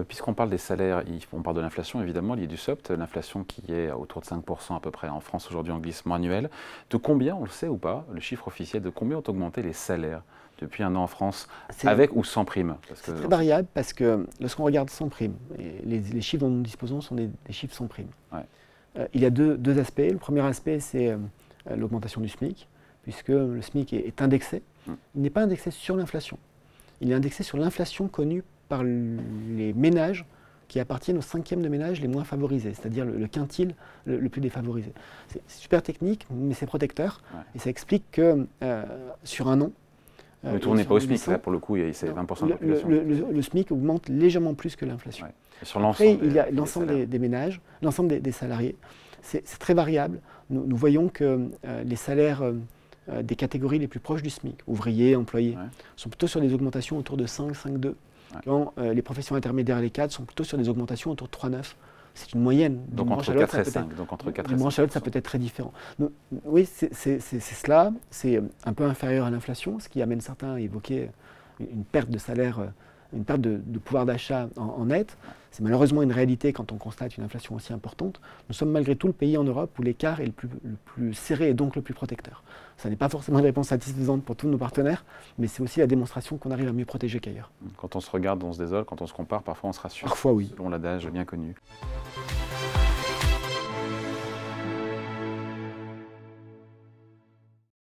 puisqu'on parle des salaires, on parle de l'inflation évidemment, liée du SOPT, l'inflation qui est autour de 5% à peu près en France aujourd'hui en glissement annuel. De combien, on le sait ou pas, le chiffre officiel, de combien ont augmenté les salaires depuis un an en France, avec ou sans prime? C'est très variable parce que lorsqu'on regarde sans prime, et les chiffres dont nous disposons sont des chiffres sans prime. Ouais. Il y a deux aspects. Le premier aspect, c'est l'augmentation du SMIC, puisque le SMIC est indexé. Il n'est pas indexé sur l'inflation. Il est indexé sur l'inflation connue par les ménages qui appartiennent au 5e de ménages les moins favorisés, c'est-à-dire le quintile le plus défavorisé. C'est super technique, mais c'est protecteur. Ouais. Et ça explique que sur un an, ne tournez pas au SMIC, là pour le coup, c'est 20% de la population. Le SMIC augmente légèrement plus que l'inflation. Ouais. Après, il y a l'ensemble des ménages, l'ensemble des salariés. C'est très variable. Nous voyons que les salaires des catégories les plus proches du SMIC, ouvriers, employés, sont plutôt sur des augmentations autour de 5, 5,2. Quand les professions intermédiaires et les cadres sont plutôt sur des augmentations autour de 3,9. C'est une moyenne. Donc entre 4 et 5. Donc entre 4 et 5. D'une branche à l'autre, ça peut être très différent. Donc, oui, c'est cela. C'est un peu inférieur à l'inflation, ce qui amène certains à évoquer une perte de salaire, une perte de pouvoir d'achat en net. C'est malheureusement une réalité quand on constate une inflation aussi importante. Nous sommes malgré tout le pays en Europe où l'écart est le plus serré et donc le plus protecteur. Ça n'est pas forcément une réponse satisfaisante pour tous nos partenaires, mais c'est aussi la démonstration qu'on arrive à mieux protéger qu'ailleurs. Quand on se regarde, on se désole. Quand on se compare, parfois on se rassure. Parfois, oui. Selon l'adage bien connu.